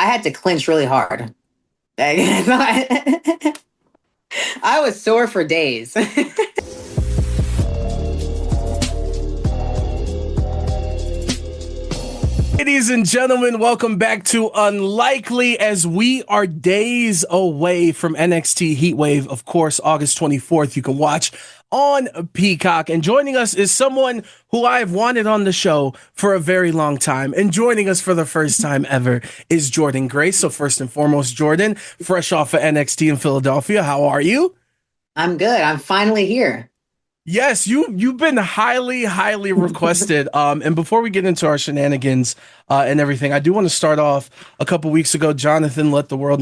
had to clench really hard. I was sore for days. Ladies and gentlemen, welcome back to Unlikely as we are days away from NXT Heatwave. Of course, August 24th, you can watch on Peacock. And joining us is someone who I have wanted on the show for a very long time. And joining us for the first time ever is Jordynne Grace. So first and foremost, Jordynne, fresh off of NXT in Philadelphia, how are you? I'm good. I'm finally here. Yes, you've been highly requested. And before we get into our shenanigans and everything, I do want to start off. A couple weeks ago, Jonathan Gresham let the world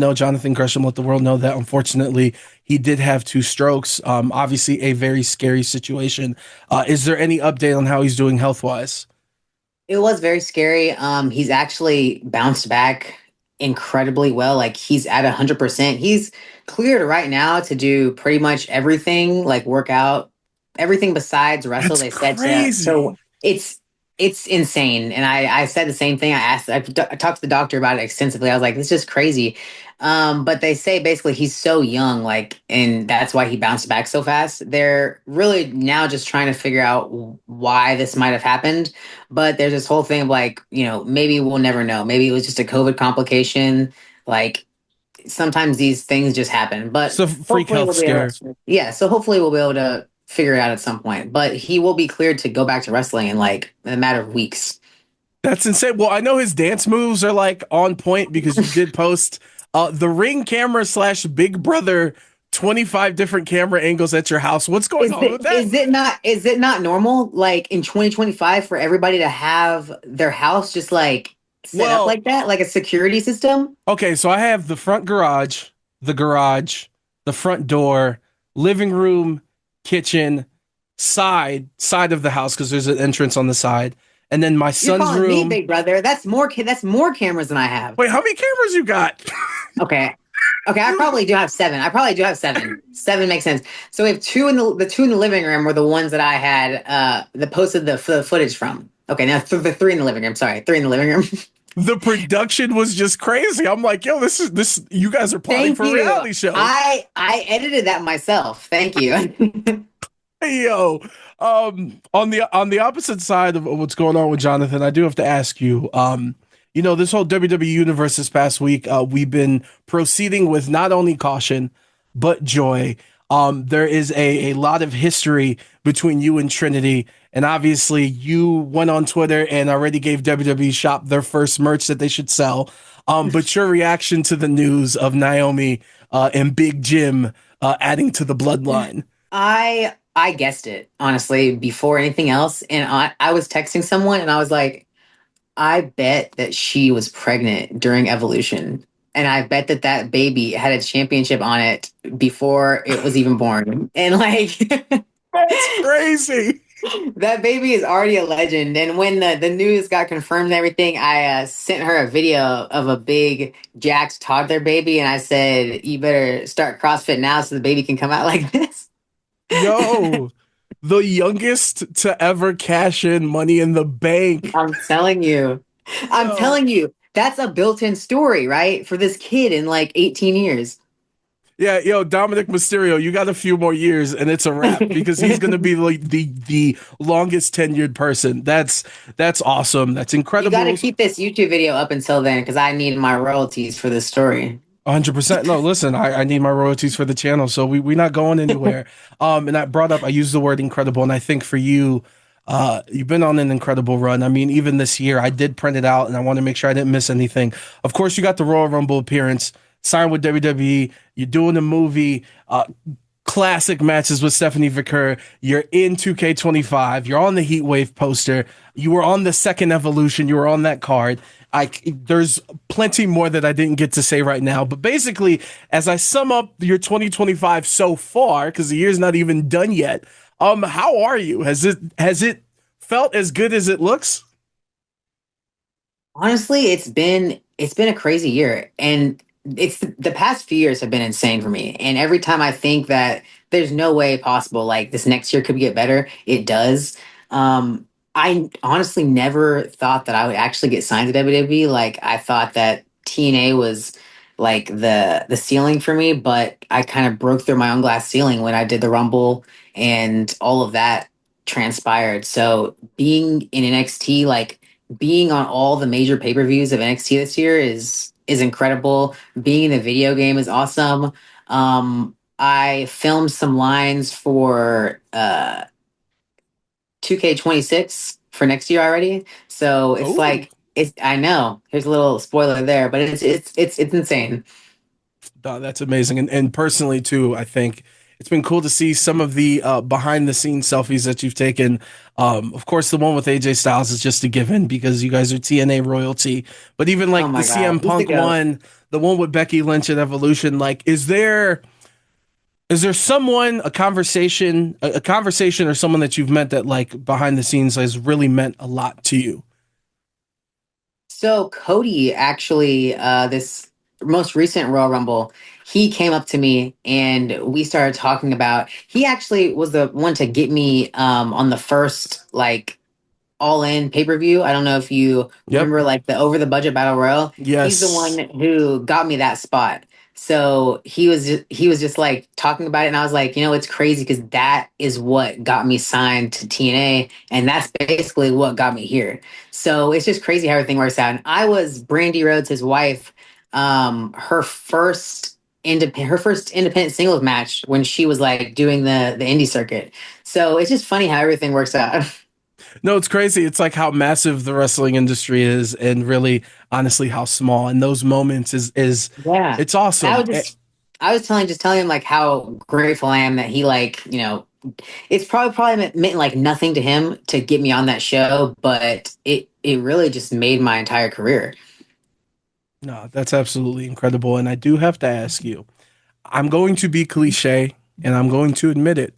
know that unfortunately he did have two strokes. Obviously a very scary situation. Is there any update on how he's doing health wise? It was very scary. He's actually bounced back incredibly well. Like he's at 100%. He's cleared right now to do pretty much everything, like workout, everything besides wrestle. That's They said to, crazy. so it's insane. And I said the same thing. I talked to the doctor about it extensively. I was like, this is just crazy. But they say basically he's so young, like, and that's why he bounced back so fast. They're really now just trying to figure out why this might have happened. But there's this whole thing of like, maybe we'll never know. Maybe it was just a COVID complication. Like sometimes these things just happen. It's But a freak hopefully health we'll be able scare. to, yeah. So hopefully we'll be able to figure it out at some point. But he will be cleared to go back to wrestling in like a matter of weeks. That's insane. Well, I know his dance moves are like on point because you did post the ring camera slash Big Brother 25 different camera angles at your house. What's going Is on it with that? is it not normal like in 2025 for everybody to have their house just like set up Well, like that, like a security system? okay, so I have the front garage, the garage, the front door, living room, kitchen, side of the house because there's an entrance on the side, and then my You're son's calling me room. big brother. That's more cameras than I have. Wait, how many cameras you got? Okay. Okay, I probably do have seven. I probably do have seven. Seven makes sense. So we have two in the two in the living room were the ones that I had the posted the footage from. Okay, now the three in the living room. Sorry, three in the living room. The production was just crazy. I'm like, yo, this is this. You guys are plotting Thank for a you. reality show. I edited that myself. Thank you. Hey, yo, on the opposite side of what's going on with Jonathan, I do have to ask you. This whole WWE universe this past week, we've been proceeding with not only caution but joy. There is a lot of history between you and Trinity, and obviously you went on Twitter and already gave WWE Shop their first merch that they should sell. But your reaction to the news of Naomi and Big Jim adding to the bloodline? I guessed it honestly before anything else, and I was texting someone and I was like, I bet that she was pregnant during Evolution, and I bet that that baby had a championship on it before it was even born, and like That's crazy. that baby is already a legend. And when the news got confirmed and everything, I sent her a video of a big jacked toddler baby, and I said, "You better start CrossFit now so the baby can come out like this." Yo, the youngest to ever cash in Money in the Bank. I'm telling you. I'm Yo. telling you, that's a built-in story, right? For this kid in like 18 years. Yeah, yo, Dominic Mysterio, you got a few more years and it's a wrap because he's gonna be like the longest tenured person. That's awesome. That's You got to incredible. keep this YouTube video up until then because I need my royalties for this story. 100%. No, listen, I need my royalties for the channel, so we're not going anywhere. And I used the word incredible, and I think for you, you've been on an incredible run. I mean, even this year, I did print it out, and I want to make sure I didn't miss anything. Of course, you got the Royal Rumble appearance, signed with WWE. You're doing a movie, classic matches with Stephanie Vicker. You're in 2K25. You're on the Heat Wave poster. You were on the second Evolution. You were on that card. There's plenty more that I didn't get to say right now, but basically, as I sum up your 2025 so far, because the year's not even done yet, how are you? Has it felt as good as it looks? Honestly, it's been a crazy year, and it's the past few years have been insane for me. And every time I think that there's no way possible, like this next year could get better, it does. I honestly never thought that I would actually get signed to WWE. Like I thought that TNA was like the ceiling for me, but I kind of broke through my own glass ceiling when I did the Rumble and all of that transpired. So being in NXT, like being on all the major pay-per-views of NXT this year is incredible. Being in the video game is awesome. I filmed some lines for 2K26 for next year already. So it's Oh, like it's I know. Here's a little spoiler there, but it's insane. that's amazing. And personally too, I think it's been cool to see some of the behind the scenes selfies that you've taken. Of course, the one with AJ Styles is just a given because you guys are TNA royalty. But even Oh like the my God. CM He's the Punk goat. one, the one with Becky Lynch and Evolution, like is there someone, a conversation or someone that you've met that like behind the scenes has really meant a lot to you? So Cody actually, this most recent Royal Rumble, he came up to me and we started talking about. He actually was the one to get me on the first like all in pay per view. I don't know if you Yep. remember like the over the budget battle royal. He's the one Yes. who got me that spot. So he was just like talking about it, and I was like, it's crazy because that is what got me signed to TNA, and that's basically what got me here. So it's just crazy how everything works out. And I was Brandy Rhodes, his wife, her first independent singles match when she was like doing the indie circuit. So it's just funny how everything works out. No, it's crazy. It's like how massive the wrestling industry is, and really, honestly, how small. And those moments is Yeah. it's I awesome. was just I was telling him like how grateful I am that he like, it's probably meant like nothing to him to get me on that show, but it really just made my entire career. No, that's absolutely incredible. And I do have to ask you, I'm going to be cliche, and I'm going to admit it.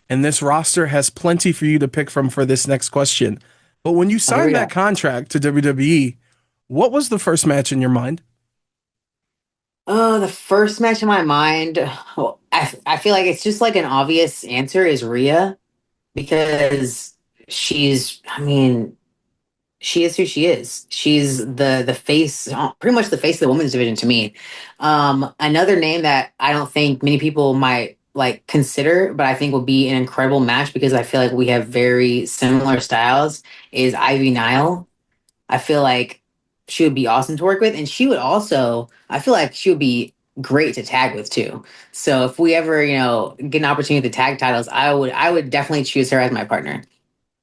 And this roster has plenty for you to pick from for this next question. But when you Oh, here we signed that go. contract to WWE, what was the first match in your mind? Oh, the first match in my mind, well, I feel like it's just like an obvious answer is Rhea because I mean, she is who she is. She's the face, pretty much the face of the women's division to me. Another name that I don't think many people might like consider, but I think will be an incredible match because I feel like we have very similar styles is Ivy Nile. I feel like she would be awesome to work with, and she would also. I feel like she would be great to tag with too. So if we ever, get an opportunity to tag titles, I would definitely choose her as my partner.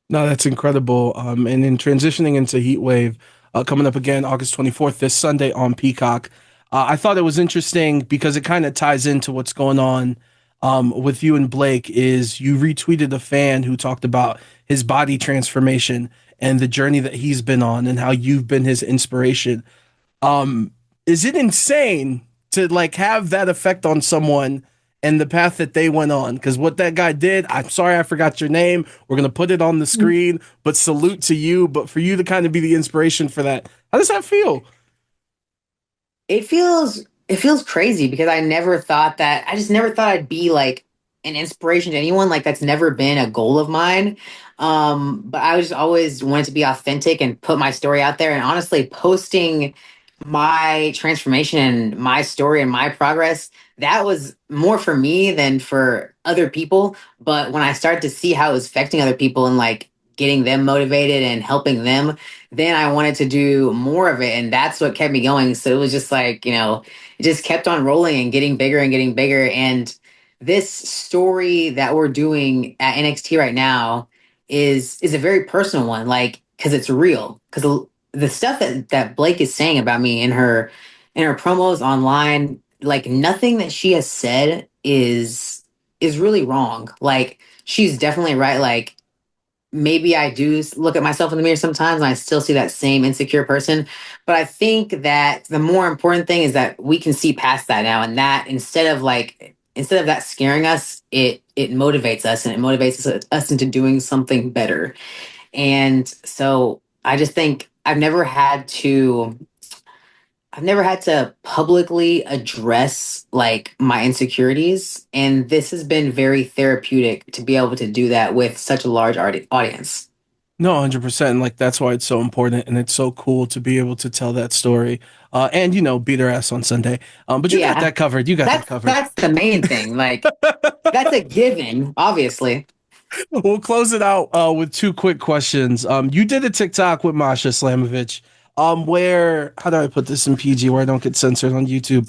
No, that's incredible. And in transitioning into Heat Wave, coming up again August 24th, this Sunday on Peacock, I thought it was interesting because it kind of ties into what's going on with you and Blake. Is you retweeted a fan who talked about his body transformation and the journey that he's been on and how you've been his inspiration. Um, is it insane to like have that effect on someone and the path that they went on? Because what that guy did, I'm sorry I forgot your name. We're gonna put it on the screen, but salute to you. But for you to kind of be the inspiration for that, how does that feel? It feels crazy because I just never thought I'd be like an inspiration to anyone. Like that's never been a goal of mine. But I just always wanted to be authentic and put my story out there. And honestly, posting my transformation and my story and my progress, that was more for me than for other people. But when I started to see how it was affecting other people and like getting them motivated and helping them, then I wanted to do more of it. And that's what kept me going. So it was just like, it just kept on rolling and getting bigger and getting bigger. And this story that we're doing at NXT right now is a very personal one, like, because it's real. Because the stuff that Blake is saying about me in her promos online, like nothing that she has said is really wrong. Like she's definitely right. Like maybe I do look at myself in the mirror sometimes and I still see that same insecure person. But I think that the more important thing is that we can see past that now, and that instead of that scaring us, it motivates us and it motivates us into doing something better. And so I just think I've never had to publicly address like my insecurities, and this has been very therapeutic to be able to do that with such a large audience. No, 100%. Like that's why it's so important and it's so cool to be able to tell that story. And beat her ass on Sunday. But you got Yeah, that covered. You got that covered. that's the main thing. Like that's a given, obviously. We'll close it out with two quick questions. You did a TikTok with Masha Slamovich, where how do I put this in PG where I don't get censored on YouTube?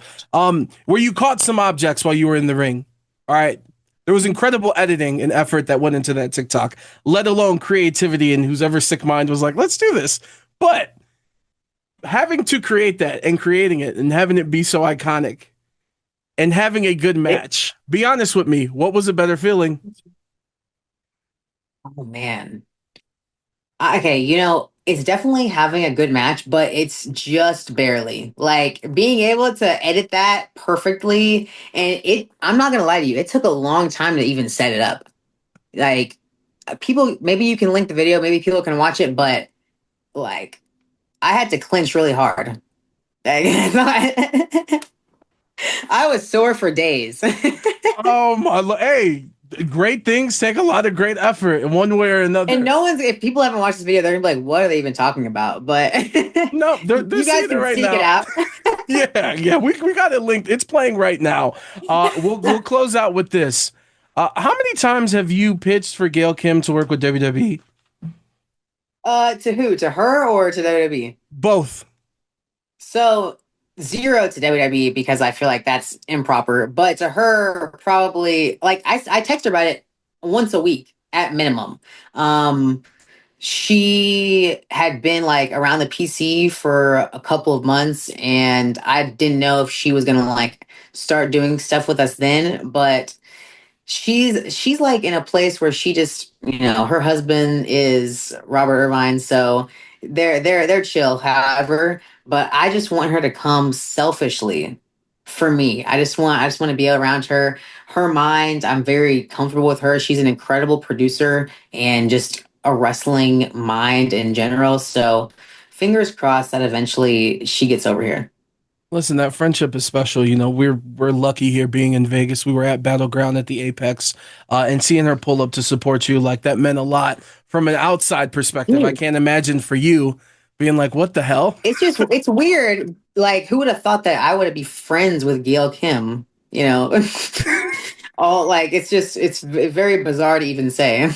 Where you caught some objects while you were in the ring. All right. There was incredible editing and effort that went into that TikTok, let alone creativity and whose ever sick mind was like, let's do this. But having to create that and creating it and having it be so iconic and having a good It, match, be honest with me, what was a better feeling? oh man. Okay, it's definitely having a good match, but it's just barely. Like being able to edit that perfectly, and I'm not gonna lie to you, it took a long time to even set it up. Like people, maybe you can link the video, maybe people can watch it, but like I had to clinch really hard. Like, I was sore for days. Oh my, hey, great things take a lot of great effort in one way or And another. no one's, if people haven't watched this video, they're gonna be like, what are they even talking about? But No, they're you guys seeing it can right seek it now. out. Yeah, we got it linked. It's playing right now. We'll close out with this. How many times have you pitched for Gail Kim to work with WWE? To who? To her or to WWE? Both. So zero to WWE because I feel like that's improper. But to her, probably like I text her about it once a week at minimum. Um, she had been like around the PC for a couple of months, and I didn't know if she was gonna like start doing stuff with us then, but she's like in a place where she just her husband is Robert Irvine, so they're chill, however, but I just want her to come selfishly for me. I just want to be around her mind. I'm very comfortable with her. She's an incredible producer and just a wrestling mind in general, so fingers crossed that eventually she gets over here. Listen, that friendship is special. We're lucky here being in Vegas. We were at Battleground at the Apex, and seeing her pull up to support you, like that meant a lot from an outside perspective. I can't imagine for you being like, "What the hell?" It's weird. Like, who would have thought that I would be friends with Gail Kim? All like it's very bizarre to even say.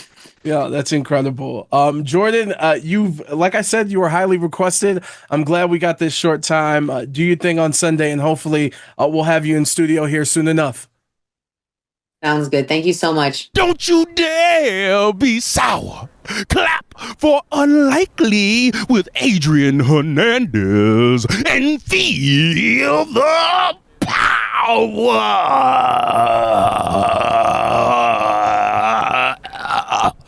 Yeah, that's incredible. Jordynne, you've like I said, you were highly requested. I'm glad we got this short time. Do your thing on Sunday, and hopefully, we'll have you in studio here soon enough. Sounds good. Thank you so much. Don't you dare be sour. Clap for Unlikely with Adrian Hernandez and feel the power.